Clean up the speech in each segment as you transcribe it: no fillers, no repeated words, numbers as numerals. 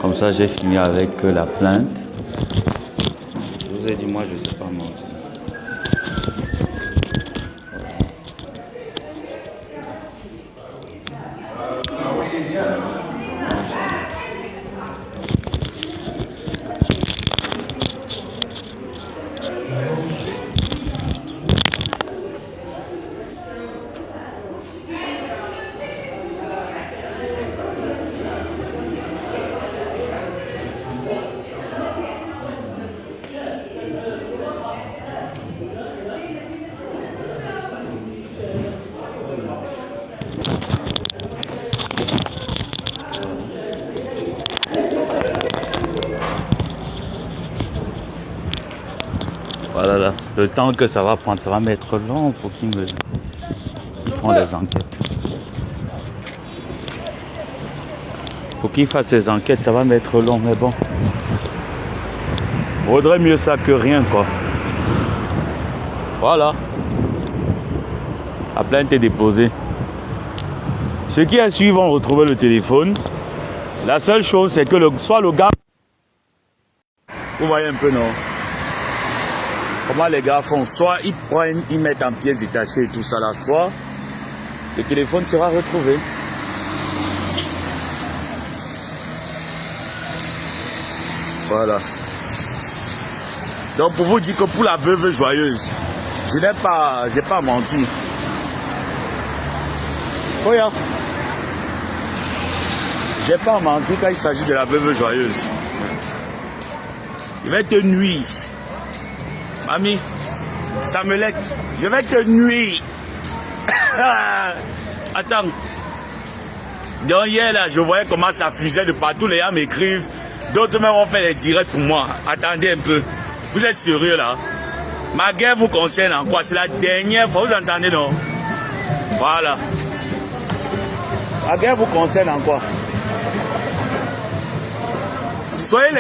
Comme ça, j'ai fini avec la plainte. Je vous ai dit, moi, je ne sais pas mentir. Voilà, là. Le temps que ça va prendre, ça va mettre long pour qu'ils font des enquêtes. Pour qu'ils fassent ces enquêtes, ça va mettre long, mais bon. Vaudrait mieux ça que rien, quoi. Voilà. La plainte est déposée. Ceux qui a suivi vont retrouver le téléphone. La seule chose, c'est que soit le gars... Vous voyez un peu, non? Comment les gars font? Soit ils prennent, ils mettent en pièces détachées et tout ça là, soit le téléphone sera retrouvé. Voilà. Donc pour vous dire que pour la veuve joyeuse, j'ai pas menti. Regarde. J'ai pas menti quand il s'agit de la veuve joyeuse. Il va te nuire. Mamie, Samelec, je vais te nuire. Attends. Donc hier là, je voyais comment ça fusait de partout, les gens m'écrivent. D'autres même ont fait des directs pour moi. Attendez un peu. Vous êtes sérieux là? Ma guerre vous concerne en quoi? C'est la dernière fois, vous entendez non? Voilà. Ma guerre vous concerne en quoi? Soyez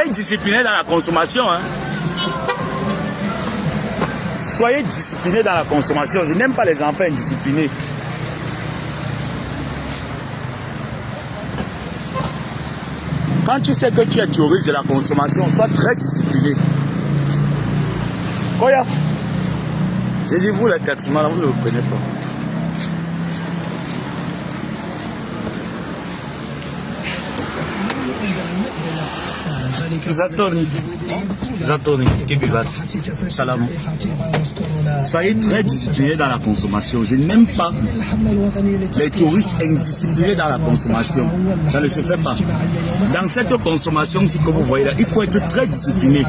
disciplinés dans la consommation, hein. Soyez disciplinés dans la consommation. Je n'aime pas les enfants indisciplinés. Quand tu sais que tu es touriste de la consommation, sois très discipliné. Koya, j'ai dit vous les taximans, vous ne le prenez pas. Zatoni, Kébibat, Salam. Soyez très disciplinés dans la consommation. Je n'aime pas les touristes indisciplinés dans la consommation. Ça ne se fait pas. Dans cette consommation, si que vous voyez là, il faut être très discipliné.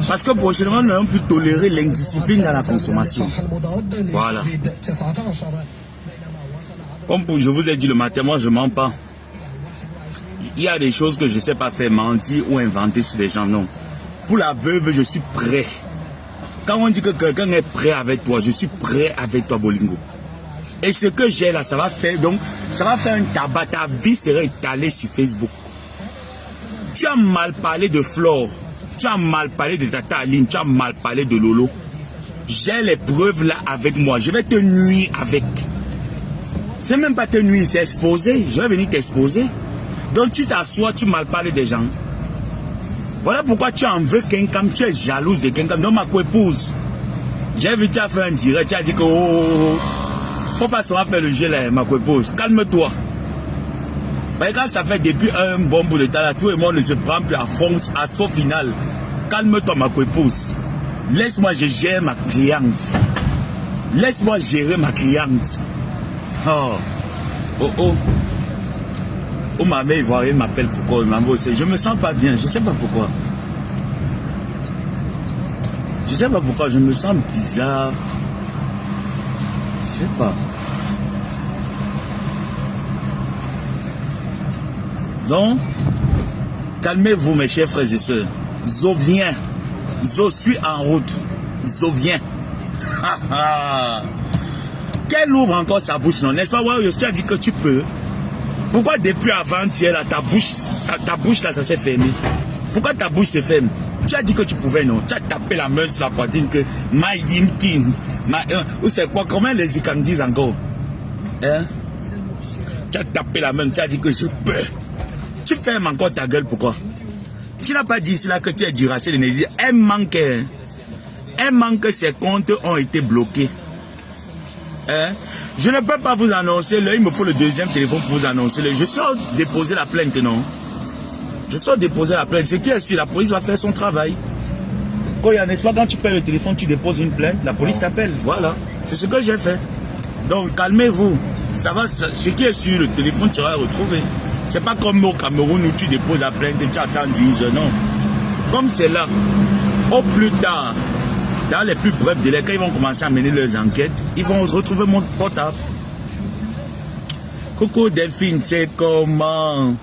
Parce que prochainement, nous n'allons plus tolérer l'indiscipline dans la consommation. Voilà. Comme je vous ai dit le matin, moi je ne mens pas. Il y a des choses que je ne sais pas faire, mentir ou inventer sur les gens, non. Pour la veuve, je suis prêt. Quand on dit que quelqu'un est prêt avec toi, je suis prêt avec toi, Bolingo. Et ce que j'ai là, ça va faire un tabac. Ta vie sera étalée sur Facebook. Tu as mal parlé de Flore, tu as mal parlé de Tata Aline, tu as mal parlé de Lolo. J'ai les preuves là avec moi. Je vais te nuire avec. C'est même pas te nuire, c'est exposer. Je vais venir t'exposer. Donc tu t'assois, tu mal parles des gens. Voilà pourquoi tu en veux quelqu'un, tu es jalouse de quelqu'un. Non, ma co-épouse. J'ai vu, tu as fait un direct, tu as dit que faut pas seulement faire le jeu là, ma co-épouse. Calme-toi. Mais quand ça fait depuis un bon bout de temps là, tout le monde ne se prend plus à fond, à son final. Calme-toi, ma co-épouse. Laisse-moi, je gère ma cliente. Laisse-moi gérer ma cliente. Oh. Oh, ma mère ivoirienne m'appelle pourquoi? Je me sens pas bien, je sais pas pourquoi. Je sais pas pourquoi, je me sens bizarre. Je sais pas. Donc, calmez-vous mes chers frères et sœurs. Zo vient. Zo suis en route. Zo vient. Qu'elle ouvre encore sa bouche, non? N'est-ce pas? Ouais, tu as dit que tu peux. Pourquoi depuis avant-hier, là, ta bouche là, ça s'est fermé? Pourquoi ta bouche se ferme? Tu as dit que tu pouvais, non? Tu as tapé la main sur la poitrine que ma yimkin, ou c'est quoi? Comment les Ikans disent encore? Hein? Tu as tapé la main, tu as dit que je peux. Tu fais fermes encore ta gueule, pourquoi? Tu n'as pas dit ici là que tu es Duracell Energy. Un manque, ses comptes ont été bloqués. Hein? Je ne peux pas vous annoncer, là, il me faut le deuxième téléphone pour vous annoncer. Je sors déposer la plainte, non? Je sors déposer la plainte. Ce qui est sûr, la police va faire son travail. Quand il y a, n'est-ce pas, quand tu payes le téléphone, tu déposes une plainte, la police t'appelle. Voilà, c'est ce que j'ai fait. Donc, calmez-vous. Ça va, ce qui est sûr, le téléphone sera retrouvé. C'est pas comme au Cameroun où tu déposes la plainte et tu attends 10 heures, non. Comme c'est là, au plus tard, dans les plus brefs délais, quand ils vont commencer à mener leurs enquêtes, ils vont retrouver mon portable. Coucou Delphine, c'est comment?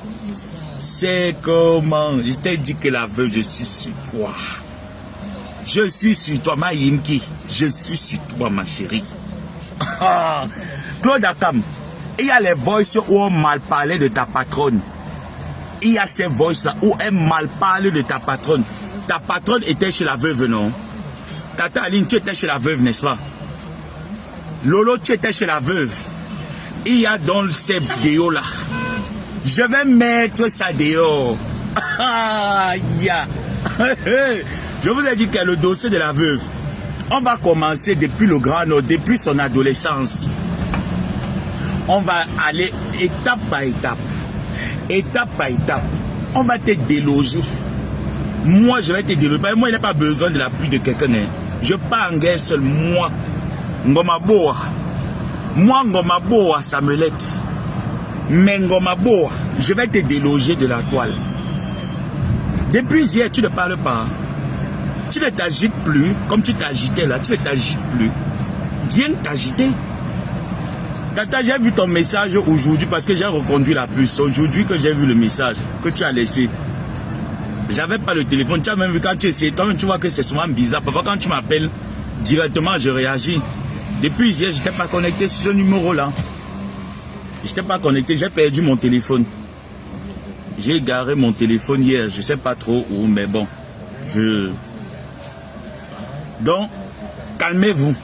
C'est comment? Je t'ai dit que la veuve, je suis sur toi. Je suis sur toi, ma Yimki. Je suis sur toi, ma chérie. Claude Akam, il y a les voices où on mal parlé de ta patronne. Il y a ces voices où elle mal parle de ta patronne. Ta patronne était chez la veuve, non? Tata Aline, tu étais chez la veuve, n'est-ce pas? Lolo, tu étais chez la veuve. Il y a dans ces vidéos-là. Je vais mettre ça dehors. Je vous ai dit que le dossier de la veuve, on va commencer depuis le Grand Nord, depuis son adolescence. On va aller étape par étape. Étape par étape. On va te déloger. Moi, je vais te déloger. Moi, il n'y a pas besoin de l'appui de quelqu'un. Je pars en guerre seul. Moi, Ngoma Boa. Moi, Ngoma Boa, ça me l'aide. Mais Ngoma Boa, je vais te déloger de la toile. Depuis hier, tu ne parles pas. Tu ne t'agites plus comme tu t'agitais là. Tu ne t'agites plus. Viens t'agiter. Tata, j'ai vu ton message aujourd'hui parce que j'ai reconduit la puce. Aujourd'hui que j'ai vu le message que tu as laissé. J'avais pas le téléphone. Tu as même vu quand tu essayes. Toi-même, tu vois que c'est souvent bizarre. Parfois, quand tu m'appelles directement, je réagis. Depuis hier, je n'étais pas connecté sur ce numéro-là. Je n'étais pas connecté. J'ai perdu mon téléphone. J'ai garé mon téléphone hier. Je ne sais pas trop où, mais bon. Donc, calmez-vous.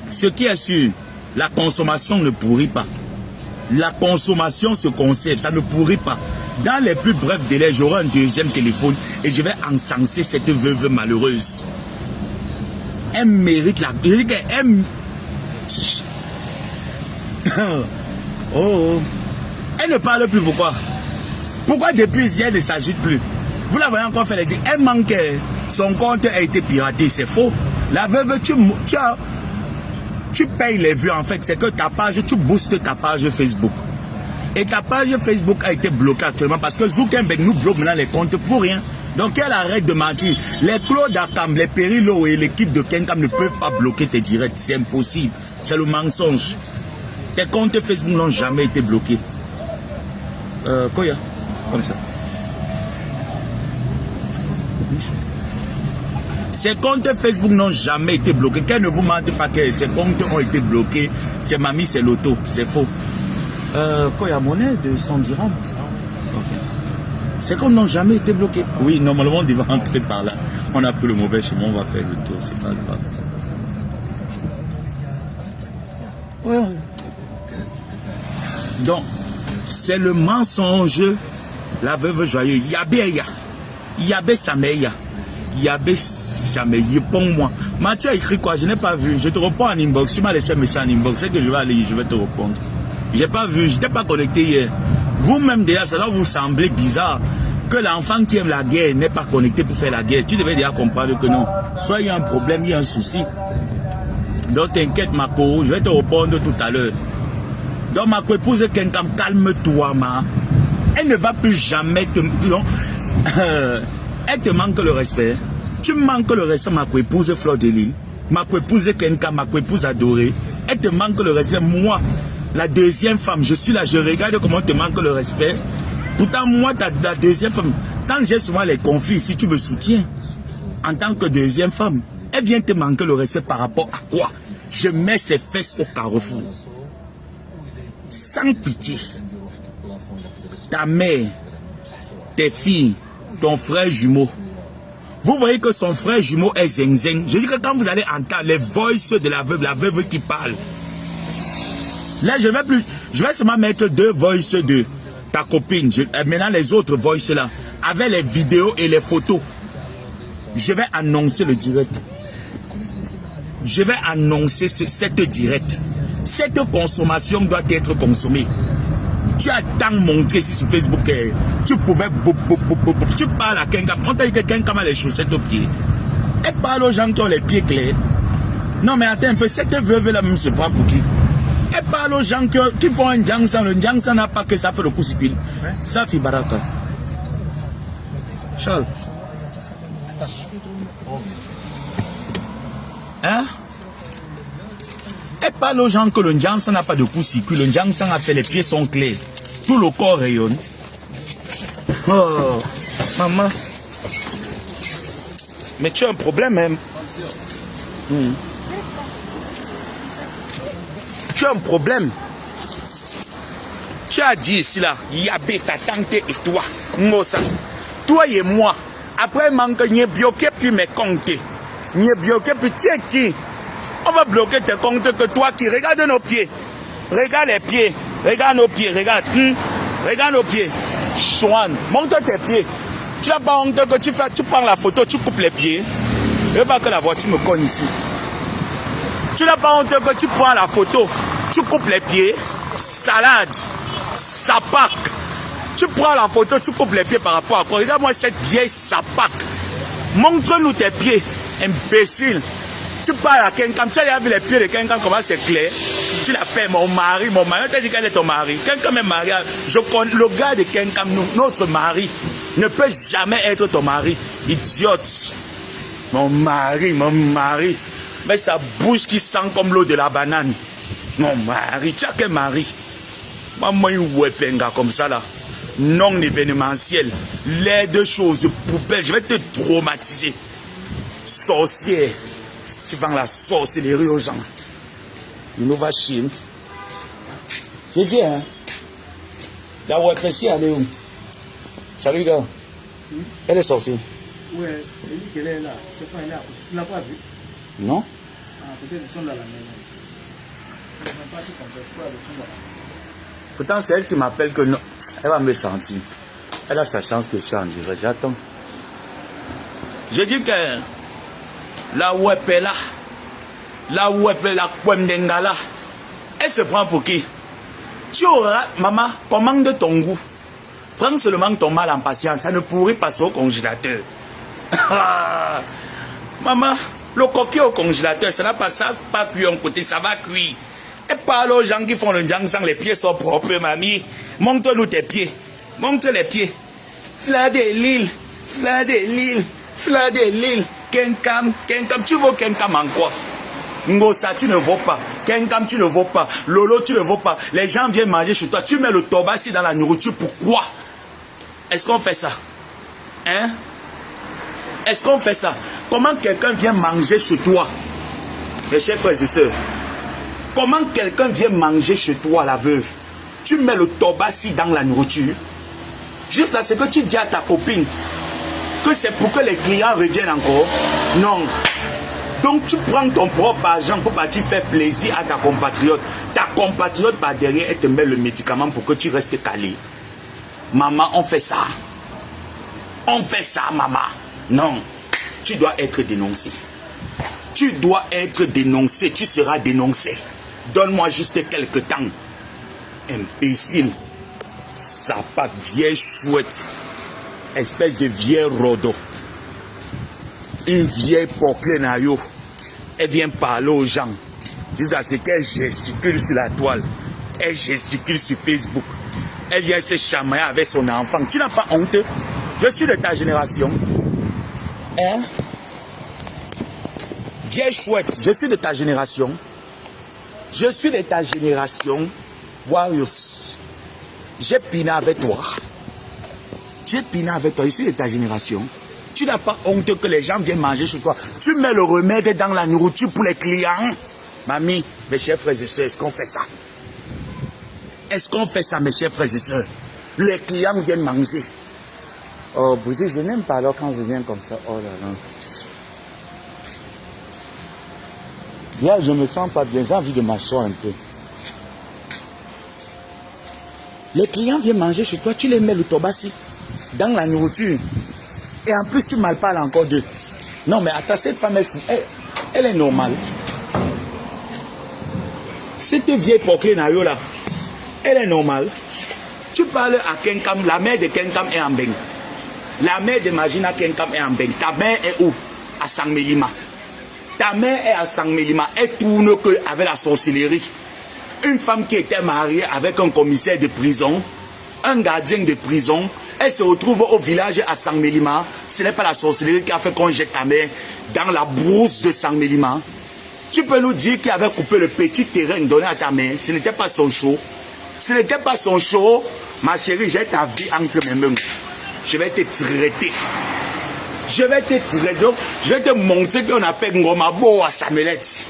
Ce qui est sûr, la consommation ne pourrit pas. La consommation se conserve, ça ne pourrit pas. Dans les plus brefs délais, j'aurai un deuxième téléphone et je vais encenser cette veuve malheureuse. Elle mérite la... Elle... Oh. Elle ne parle plus, pourquoi? Pourquoi depuis hier, elle ne s'agite plus? Vous la voyez encore faire, elle dit, elle manquait. Son compte a été piraté, c'est faux. La veuve, tu payes les vues en fait, c'est que ta page, tu boostes ta page Facebook. Et ta page Facebook a été bloquée actuellement parce que Zuckerberg nous bloque maintenant les comptes pour rien. Donc elle arrête de mentir. Les Claude Akam, les Perilo et l'équipe de Kenkam ne peuvent pas bloquer tes directs. C'est impossible. C'est le mensonge. Tes comptes Facebook n'ont jamais été bloqués. Quoi y a? Comme ça. Ces comptes Facebook n'ont jamais été bloqués. Qu'elle ne vous mente pas que ces comptes ont été bloqués. C'est mamie, c'est l'auto. C'est faux. Quoi, il y a monnaie de 100 dirhams. Okay. Ces comptes n'ont jamais été bloqués. Oui, normalement, on devait rentrer par là. On a pris le mauvais chemin, on va faire le tour. C'est pas grave. Ouais. Donc, c'est le mensonge. La veuve joyeuse. Yabeya. Yabe Sameya. Yabé jamais, réponds-moi. Mathieu a écrit quoi? Je n'ai pas vu. Je te réponds en inbox. Tu m'as laissé un message en inbox. C'est que je vais aller, je vais te répondre. J'ai pas vu, je n'étais pas connecté hier. Vous-même déjà, ça doit vous sembler bizarre que l'enfant qui aime la guerre n'est pas connecté pour faire la guerre. Tu devais déjà comprendre que non. Soit il y a un problème, il y a un souci. Donc t'inquiète ma co, je vais te répondre tout à l'heure. Donc ma co-épouse Kenkam, calme-toi ma. Elle ne va plus jamais te... Non. Elle te manque le respect. Tu manques le respect, ma co-épouse Fleur de Lille. Ma co-épouse Kenka, ma co-épouse adorée. Elle te manque le respect. Moi, la deuxième femme, je suis là, je regarde comment te manque le respect. Pourtant, moi, la deuxième femme, quand j'ai souvent les conflits, si tu me soutiens, en tant que deuxième femme, elle vient te manquer le respect par rapport à quoi? Je mets ses fesses au carrefour. Sans pitié. Ta mère, tes filles, ton frère jumeau. Vous voyez que son frère jumeau est zeng-zeng. Je dis que quand vous allez entendre les voices de la veuve qui parle. Là, je vais seulement mettre deux voices de ta copine, maintenant les autres voice là, avec les vidéos et les photos, je vais annoncer le direct. Je vais annoncer cette direct. Cette consommation doit être consommée. Tu as tant montré ici sur Facebook que tu pouvais... Tu parles à quelqu'un, on t'a dit que quelqu'un a les chaussettes aux pieds. Et parle aux gens qui ont les pieds clairs. Non mais attends un peu, cette veuve là même se prend pour qui? Et parle aux gens qui font un Djangsan. Le Djangsan n'a pas que ça fait le coup sipil. Ça fait baraka. Charles. Hein? Et parle aux gens que le Djangsan n'a pas de coup sipil. Le Djangsan a fait les pieds sont clairs. Tout le corps rayonne. Oh, maman. Mais tu as un problème même. Tu as un problème. Tu as dit ici là, Yabé, ta tante et toi, Mosa. Toi et moi. Après, manque n'y bloqué puis mes comptes. N'y bloqué puis tu es qui? On va bloquer tes comptes que toi qui regarde nos pieds. Regarde les pieds. Regarde nos pieds. Regarde. Regarde nos pieds. Chouane, montre tes pieds. Tu n'as pas honte que tu prends la photo, tu coupes les pieds. Je veux pas que la voiture me cogne ici. Tu n'as pas honte que tu prends la photo, tu coupes les pieds. Salade. Sapac. Tu prends la photo, tu coupes les pieds par rapport à quoi? Regarde-moi cette vieille sapac. Montre-nous tes pieds. Imbécile. Tu parles à quelqu'un, tu as vu les pieds de quelqu'un, comment c'est clair. Tu l'as fait, mon mari, on t'a dit qu'elle est ton mari. Quelqu'un m'est marié. Je connais le gars de quelqu'un, notre mari, ne peut jamais être ton mari. Idiote. Mon mari. Mais sa bouche qui sent comme l'eau de la banane. Mon mari, tu as quel mari? Maman, il comme ça là. Non événementiel. Les deux choses, poubelle, je vais te traumatiser. Sorcière. Tu vends la sorcellerie aux gens. Une nouvelle Chine. J'ai dit, hein. La WPC, elle est où? Salut, gars. Elle est sortie. Oui, elle dit qu'elle est là. Je sais pas, elle est là. Tu ne l'as pas vue? Non? Ah, peut-être qu'ils sont dans la maison. Je ne sais pas si comme ça, je crois qu'ils sont dans la maison. Pourtant, c'est elle qui m'appelle que non. Elle va me sentir. Elle a sa chance que je suis en direct. J'attends. Je dis que la web est là. La web est là. Elle se prend pour qui? Tu auras, maman, commande ton goût. Prends seulement ton mal en patience. Ça ne pourrait passer au congélateur. Maman, le coquille au congélateur, ça n'a pas cuit un côté, ça va cuire. Et parle aux gens qui font le Djangsan, les pieds sont propres, mamie. Montre-nous tes pieds. Montre les pieds. Fleur de l'île. Fleur de l'île. Fleur de l'île. Kenkam. Tu vaux Kenkam en quoi? Ngosa, tu ne vaux pas. Kenkam, tu ne vaux pas. Lolo, tu ne vaux pas. Les gens viennent manger chez toi. Tu mets le tobassi dans la nourriture. Pourquoi? Est-ce qu'on fait ça? Hein? Est-ce qu'on fait ça? Comment quelqu'un vient manger chez toi? Mes chers frères et sœurs. Comment quelqu'un vient manger chez toi, la veuve? Tu mets le tobassi dans la nourriture. Juste à ce que tu dis à ta copine que c'est pour que les clients reviennent encore. Non. Donc tu prends ton propre argent pour partir faire plaisir à ta compatriote. Ta compatriote par derrière, elle te met le médicament pour que tu restes calé. Maman, on fait ça. On fait ça, maman. Non. Tu dois être dénoncé. Tu dois être dénoncé. Tu seras dénoncé. Donne-moi juste quelques temps. Imbécile. Sapac, vieille chouette. Espèce de vieille rodo. Une vieille porclenayo. Elle vient parler aux gens. Jusqu'à ce qu'elle gesticule sur la toile. Elle gesticule sur Facebook. Elle vient se chamailler avec son enfant. Tu n'as pas honte? Je suis de ta génération. Hein? Vieille chouette, je suis de ta génération. Je suis de ta génération. Warriors. J'ai piné avec toi. J'ai piné avec toi. Je suis de ta génération. Tu n'as pas honte que les gens viennent manger chez toi. Tu mets le remède dans la nourriture pour les clients. Mamie, mes chers frères et sœurs, est-ce qu'on fait ça? Est-ce qu'on fait ça, mes chers frères et sœurs? Les clients viennent manger. Oh, Bouzy, je n'aime pas alors quand je viens comme ça. Oh là là. Bien, je me sens pas bien. J'ai envie de m'asseoir un peu. Les clients viennent manger chez toi, tu les mets le tobassi dans la nourriture. Et en plus, tu mal parles encore d'eux. Non, mais attends, cette femme, elle est normale. Cette vieille poquée là, elle est normale. Tu parles à Kenkam, la mère de Kenkam est en Beng. La mère de Magina Kenkam est en Beng. Ta mère est où? À Sangmelima. Ta mère est à Sangmelima. Elle tourne que avec la sorcellerie. Une femme qui était mariée avec un commissaire de prison, un gardien de prison, elle se retrouve au village à Sangmelima. Ce n'est pas la sorcellerie qui a fait qu'on jette ta mère dans la brousse de Sangmelima. Tu peux nous dire qu'il avait coupé le petit terrain donné à ta mère. Ce n'était pas son show. Ce n'était pas son show. Ma chérie, j'ai ta vie entre mes mains. Je vais te traiter. Je vais te traiter. Je vais te montrer qu'on appelle Ngomabo à Samelette.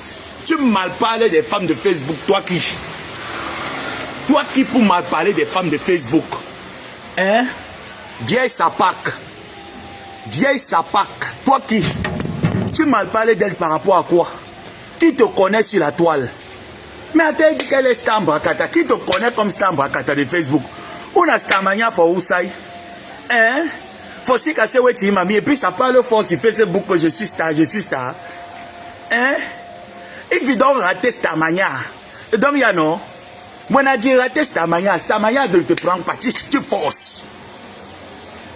Tu mal parles des femmes de Facebook. Toi qui pour mal parler des femmes de Facebook. Hein? Vieille sapac. Vieille sapac. Toi qui. Tu mal parles d'elle par rapport à quoi? Qui te connaît sur la toile? Mais attends, dit qu'elle est Stambrakata. Qui te connaît comme Stambrakata de Facebook? On a Stamania for Ousai. Hein? Faut si casser ouais tu mami. Et puis ça parle fort sur Facebook que je suis star, Hein? If you don't rater Stamania. Donc ya non? Moi on a dit rater Stamania ne te prend pas. Tu forces.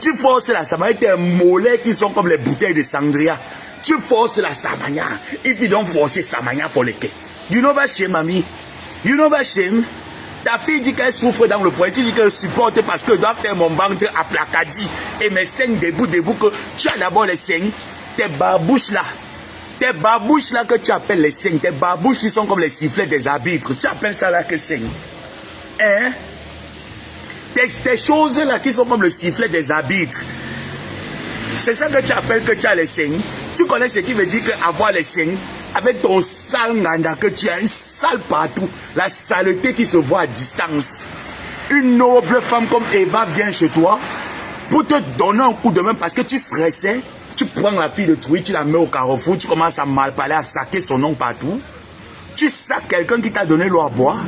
Tu forces la Stamania. Tes mollets qui sont comme les bouteilles de sangria. Tu forces la Stamania. If you don't force Stamania for le quai. You know what shame, mamie? You know what shame? Ta fille dit qu'elle souffre dans le foyer. Tu dis qu'elle supporte parce que je dois faire mon ventre à placadi. Et mes seins debout, que tu as d'abord les seins. Tes babouches là. Tes babouches là que tu appelles les seins. Tes babouches qui sont comme les sifflets des arbitres. Tu appelles ça là que seins. Hein? Tes choses là qui sont comme le sifflet des arbitres. C'est ça que tu appelles que tu as les seins. Tu connais ce qui veut dire qu'avoir les seins, avec ton sale nganda que tu as, une sale partout, la saleté qui se voit à distance. Une noble femme comme Eva vient chez toi pour te donner un coup de main parce que tu stressais. Tu prends la fille de Trouille, tu la mets au carrefour, tu commences à mal parler, à saquer son nom partout. Tu sacs quelqu'un qui t'a donné l'eau à boire.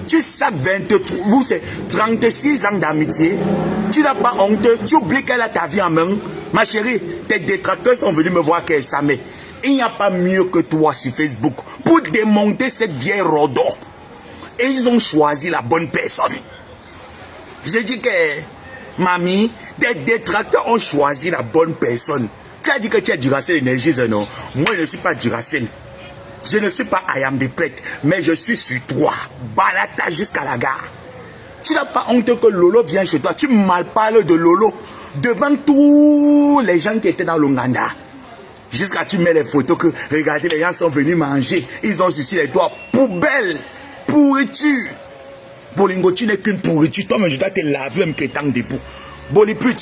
Tu sacs 36 ans d'amitié. Tu n'as pas honte. Tu oublies qu'elle a ta vie en main. Ma chérie, tes détracteurs sont venus me voir qu'elle s'amène. Il n'y a pas mieux que toi sur Facebook pour démonter cette vieille rodo. Et ils ont choisi la bonne personne. J'ai dit que, mamie, tes détracteurs ont choisi la bonne personne. Tu as dit que tu es Duracell Énergie, non? Moi, je ne suis pas Duracell. Je ne suis pas I am the plate, mais je suis sur toi. Balata jusqu'à la gare. Tu n'as pas honte que Lolo vient chez toi. Tu mal parles de Lolo devant tous les gens qui étaient dans l'Onganda. Jusqu'à tu mets les photos que, regardez, les gens sont venus manger. Ils ont sucé les doigts. Poubelle, pourriture. Bolingo, tu n'es qu'une pourriture. Toi-même, je dois te laver un pétang debout. Boliput,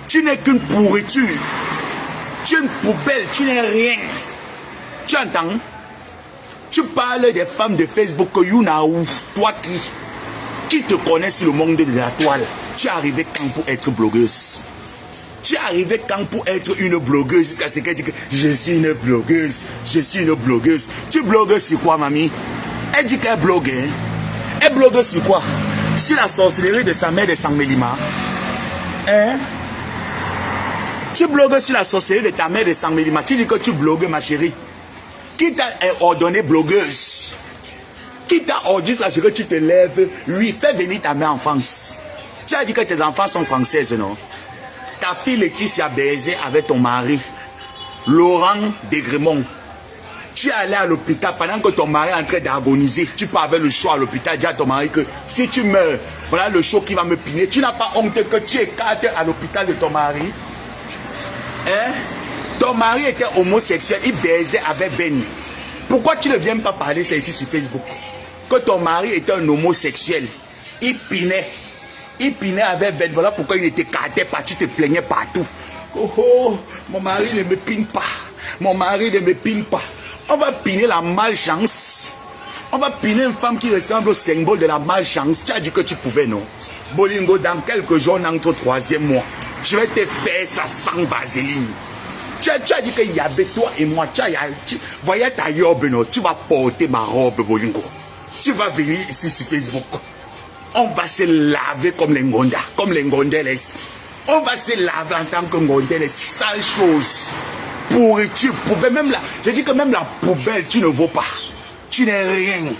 tu n'es qu'une pourriture. Tu es une poubelle, tu n'es rien. Tu entends? Tu parles des femmes de Facebook que Younaou, toi qui te connais sur le monde de la toile. Tu es arrivé quand pour être blogueuse? Tu es arrivé quand pour être une blogueuse jusqu'à ce qu'elle dit que je suis une blogueuse, Tu blogues sur quoi, mamie? Elle dit qu'elle blogue, hein? Elle blogue sur quoi? Sur la sorcellerie de sa mère de Sangmelima. Hein? Tu blogues sur la sorcellerie de ta mère de Sangmelima. Tu dis que tu blogues, ma chérie. Qui t'a ordonné blogueuse? Qui t'a ordonné à ce que tu te lèves? Lui, fais venir ta mère en France. Tu as dit que tes enfants sont françaises, non? Ta fille Laetitia a baisé avec ton mari, Laurent Degremont. Tu es allé à l'hôpital pendant que ton mari est en train d'agoniser. Tu pars avec le chaud à l'hôpital, dis à ton mari que si tu meurs, voilà le chaud qui va me piner. Tu n'as pas honte que tu écartes à l'hôpital de ton mari? Hein? Ton mari était homosexuel, il baisait avec Ben. Pourquoi tu ne viens pas parler ça ici sur Facebook? Que ton mari était un homosexuel, il pinait avec Ben. Voilà pourquoi il ne t'écartait pas, tu te plaignais partout. Oh, mon mari ne me pine pas. Mon mari ne me pine pas. On va piner la malchance. On va piner une femme qui ressemble au symbole de la malchance. Tu as dit que tu pouvais, non? Bolingo, dans quelques jours, on entre au 3e mois. Je vais te faire ça sans vaseline. Tu as dit qu'il y avait toi et moi. Voyez ta robe, non? Tu vas porter ma robe, Bolingo. Tu vas venir ici sur Facebook. On va se laver comme les Ngonda, comme les Ngondeles. On va se laver en tant que Ngondeles. Sale chose. Pourriture, poubelle. Même là, je dis que même la poubelle, tu ne vaux pas. Tu n'es rien.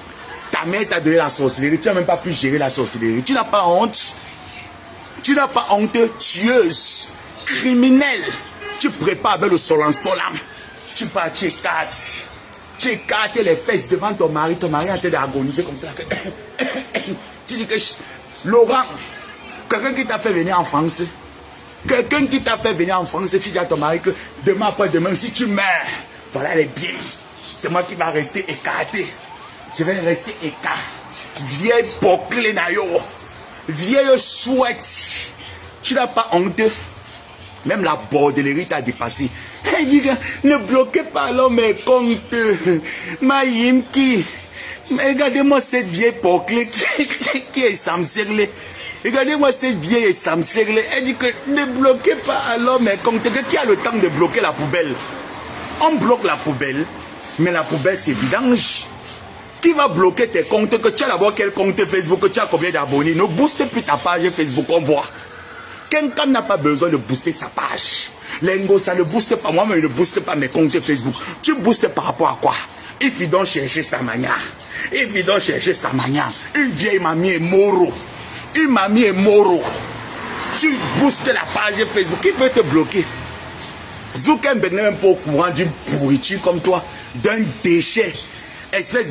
Ta mère t'a donné la sorcellerie. Tu n'as même pas pu gérer la sorcellerie. Tu n'as pas honte. Tu n'as pas honte. Tueuse. Criminelle. Tu prépares avec le solan. Tu pars, tu écartes. Tu écartes les fesses devant ton mari. Ton mari est en train d'agoniser comme ça. Tu dis que Laurent, quelqu'un qui t'a fait venir en France, quelqu'un qui t'a fait venir en France, tu dis à ton mari que demain après demain, si tu meurs, voilà les biens. C'est moi qui va rester écarté. Je vais rester écarté. Vieille boucle nayo. Vieille chouette. Tu n'as pas honte. Même la bordellerie t'a dépassé. Hey, dit, ne bloquez pas l'homme mes comptes. Ma yimki. Mais regardez-moi cette vieille boucle qui est samserlée. Regardez-moi cette vieille samserlée. Elle dit que ne bloquez pas l'homme mes comptes. Qui a le temps de bloquer la poubelle? On bloque la poubelle. Mais la poubelle c'est vidange. Qui va bloquer tes comptes? Que tu as d'abord quel compte Facebook? Que tu as combien d'abonnés? Ne booste plus ta page Facebook, on voit. Quelqu'un n'a pas besoin de booster sa page. Lengo, ça ne booste pas. Moi-même, je ne booste pas mes comptes Facebook. Tu boostes par rapport à quoi? Il faut donc chercher sa manière. Il faut donc chercher sa manière. Une vieille mamie est moro. Une mamie est moro. Tu boostes la page Facebook. Qui peut te bloquer? Zuckerberg n'est même pas au courant d'une pourriture comme toi, d'un déchet, espèce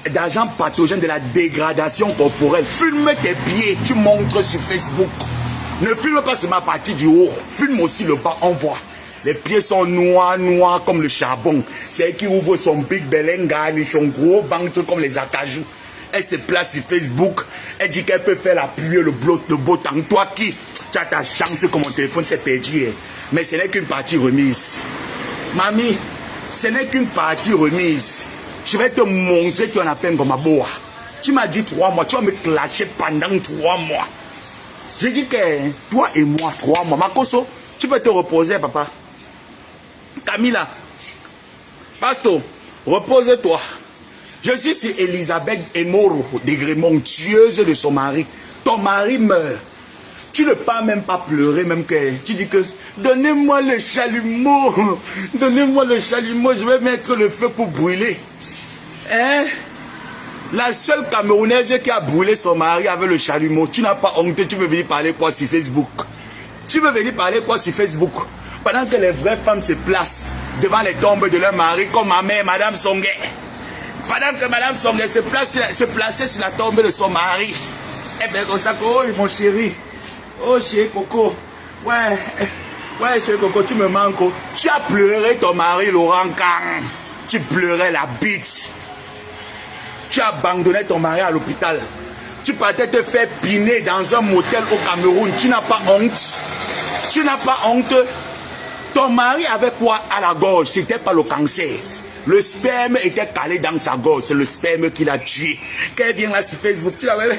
d'agent pathogène de la dégradation corporelle. Filme tes pieds, tu montres sur Facebook. Ne filme pas sur ma partie du haut, filme aussi le bas, on voit. Les pieds sont noirs comme le charbon. C'est elle qui ouvre son big belenga et son gros ventre comme les acajou. Elle se place sur Facebook, elle dit qu'elle peut faire la pluie, le beau temps. Toi qui, tu as ta chance que mon téléphone s'est perdu. Mais ce n'est qu'une partie remise. Mamie, ce n'est qu'une partie remise. Je vais te montrer que tu en as fait comme un boa. Tu m'as dit 3 mois, tu vas me clasher pendant 3 mois. J'ai dit que toi et moi, 3 mois. Makoso, tu peux te reposer, papa. Camilla, Pasto, repose-toi. Je suis sur Elisabeth Emoro de Grémont, tueuse de son mari. Ton mari meurt. Tu ne peux même pas pleurer, même que tu dis que donnez-moi le chalumeau, donnez-moi le chalumeau, je vais mettre le feu pour brûler. Hein? La seule Camerounaise qui a brûlé son mari avec le chalumeau, tu n'as pas honte, tu veux venir parler quoi sur Facebook? Tu veux venir parler quoi sur Facebook? Pendant que les vraies femmes se placent devant les tombes de leur mari, comme ma mère, Madame Songuet. Pendant que Madame Songuet se plaçait sur la tombe de son mari. Eh bien, comme ça, oh mon chéri. Oh chéri Coco, ouais chéri Coco, tu me manques. Tu as pleuré ton mari Laurent Kang. Tu pleurais la bite. Tu as abandonné ton mari à l'hôpital. Tu partais te faire piner dans un motel au Cameroun. Tu n'as pas honte. Tu n'as pas honte. Ton mari avait quoi à la gorge? C'était pas le cancer. Le sperme était calé dans sa gorge. C'est le sperme qui l'a tué. Quand elle vient là sur Facebook, tu l'avais.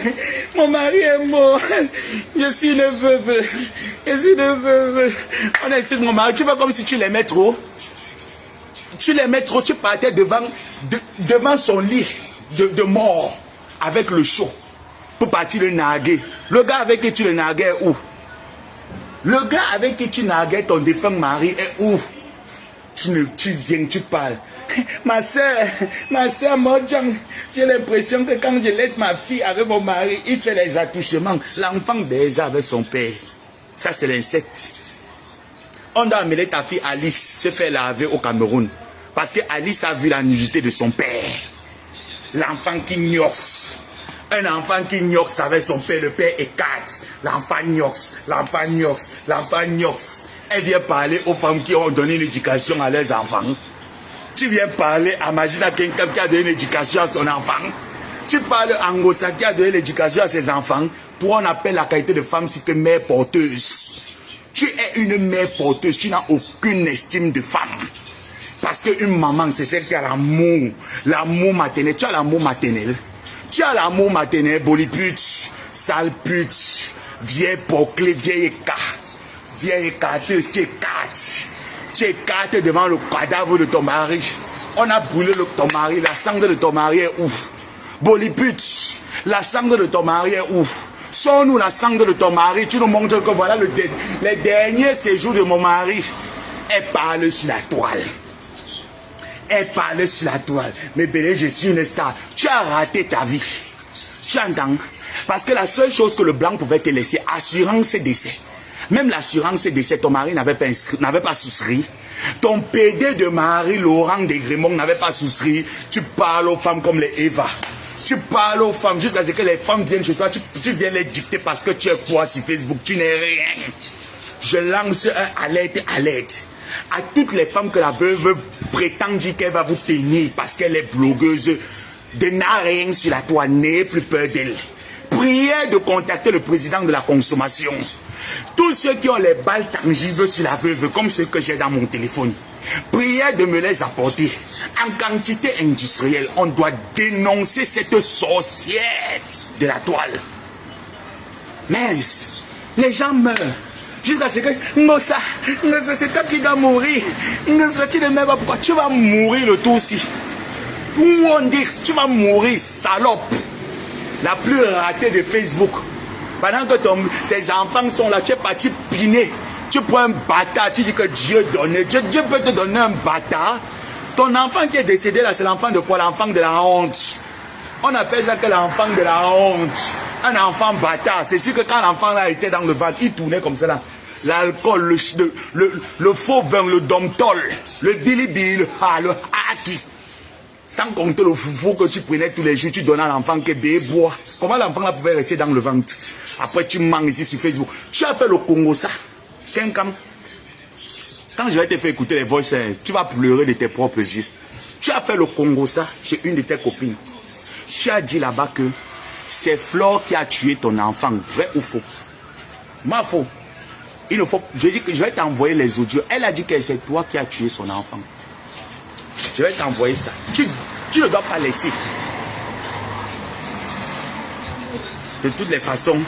Mon mari est mort. Je suis une veuve. Je suis une veuve. On a essayé de mon mari. Tu fais comme si tu l'aimais trop. Tu l'aimais trop. Tu partais devant son lit de mort avec le chaud pour partir le narguer. Le gars avec qui tu le narguais est où? Le gars avec qui tu narguais ton défunt mari est où? Tu viens, tu parles. Ma soeur Modjang, j'ai l'impression que quand je laisse ma fille avec mon mari, il fait les attouchements. L'enfant baise avec son père. Ça, c'est l'insecte. On doit amener ta fille Alice se faire laver au Cameroun. Parce que Alice a vu la nudité de son père. L'enfant qui gnoxe. Un enfant qui gnoxe avec son père, le père écarte. L'enfant gnoxe, l'enfant gnoxe, l'enfant gnoxe. Elle vient parler aux femmes qui ont donné une éducation à leurs enfants. Tu viens parler à Magina quelqu'un qui a donné l'éducation à son enfant. Tu parles à Ngosa qui a donné l'éducation à ses enfants. Toi, on appelle la qualité de femme, c'est que mère porteuse. Tu es une mère porteuse, tu n'as aucune estime de femme. Parce qu'une maman, c'est celle qui a l'amour. L'amour maternel. Tu as l'amour maternel. Tu as l'amour maternel, bolipute, sale pute, vieille bouclée, vieille écarte. Vieille écarteuse, tu écartes. Tu écartes devant le cadavre de ton mari. On a brûlé ton mari, la cendre de ton mari est où? Bolipute, La sangle de ton mari est où? Sors-nous la sangle de ton mari. Tu nous montres que voilà les derniers séjours de mon mari. Elle parle sur la toile. Elle parle sur la toile. Mais Bélé, je suis une star. Tu as raté ta vie. Tu entends? Parce que la seule chose que le blanc pouvait te laisser, assurance et décès. Même l'assurance et décès, ton mari n'avait pas souscrit. Ton PD de mari, Laurent Desgrémont, n'avait pas souscrit. Tu parles aux femmes comme les Eva. Tu parles aux femmes jusqu'à ce que les femmes viennent chez toi. Tu viens les dicter parce que tu es quoi sur Facebook? Tu n'es rien. Je lance un alerte à toutes les femmes que la veuve prétend dire qu'elle va vous tenir parce qu'elle est blogueuse. De n'a rien sur la toile, n'ayez plus peur d'elle. Priez de contacter le président de la consommation. Tous ceux qui ont les balles tangibles sur la veuve, comme ceux que j'ai dans mon téléphone, priez de me les apporter en quantité industrielle. On doit dénoncer cette sorcière de la toile. Mince, les gens meurent. Jusqu'à ce que Nossa, c'est toi qui dois mourir. Nossa, tu ne m'aimes pas. Pourquoi? Tu vas mourir le tout aussi. Tout le monde dit, tu vas mourir, salope. La plus ratée de Facebook. Pendant que tes enfants sont là, tu es parti piner. Tu prends un bâtard, tu dis que Dieu donne. Dieu peut te donner un bâtard. Ton enfant qui est décédé là, c'est l'enfant de quoi? L'enfant de la honte. On appelle ça que l'enfant de la honte. Un enfant bâtard. C'est sûr que quand l'enfant là était dans le ventre, il tournait comme ça là. L'alcool, le faux vin, le domtol, le bilibili, le haki. Sans compter le foufou que tu prenais tous les jours, tu donnais à l'enfant que bébé boit. Comment l'enfant là pouvait rester dans le ventre? Après tu manges ici sur Facebook. Tu as fait le Congo ça. Quand je vais te faire écouter les voix, tu vas pleurer de tes propres yeux. Tu as fait le Congo ça chez une de tes copines. Tu as dit là-bas que c'est Flore qui a tué ton enfant, vrai ou faux? Ma faux. Il ne faut, je dis que je vais t'envoyer les audios. Elle a dit que c'est toi qui as tué son enfant. Je vais t'envoyer ça. Tu ne dois pas laisser. De toutes les façons,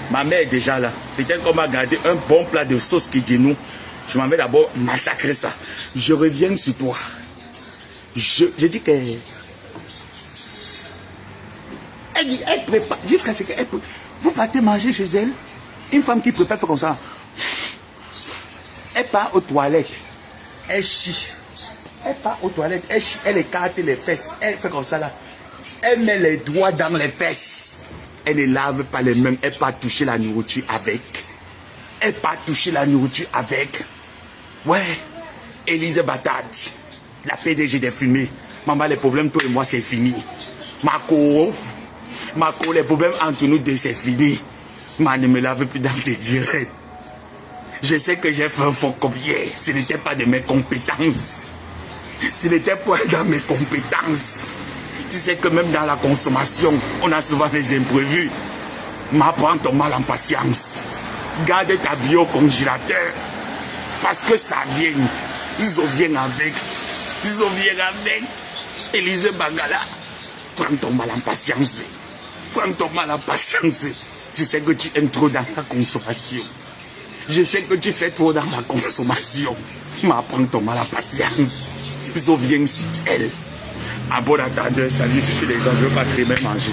ma mère est déjà là. Peut-être qu'on m'a gardé un bon plat de sauce qui dit nous. Je m'en vais d'abord massacrer ça. Je reviens sur toi. Je dis que... Elle prépare. Jusqu'à ce qu'elle... Vous partez manger chez elle. Une femme qui prépare comme ça. Elle part aux toilettes. Elle chie. Elle part aux toilettes. Elle chie. Elle écarte les fesses. Elle fait comme ça là. Elle met les doigts dans les fesses. Elle ne lave pas les mains. Elle part toucher la nourriture avec. Elle part toucher la nourriture avec. Ouais. Élise Batate. La PDG des fumées. Maman, les problèmes, toi et moi, c'est fini. Marco, les problèmes entre nous deux, c'est fini. Ma ne me lave plus dans tes directs. Je sais que j'ai fait un faux copier. Ce n'était pas de mes compétences. Ce n'était pas dans mes compétences. Tu sais que même dans la consommation, on a souvent des imprévus. M'apprends ton mal en patience. Garde ta bio au congélateur. Parce que ça vient. Ils viennent avec. Élise Bangala. Prends ton mal en patience. Prends ton mal en patience. Je sais que tu aimes trop dans la consommation. Je sais que tu fais trop dans la consommation. M'apprends ton mal en patience. Ils viennent sur elle. À bon attendeur, salut, je suis les gens, je ne veux pas très bien manger.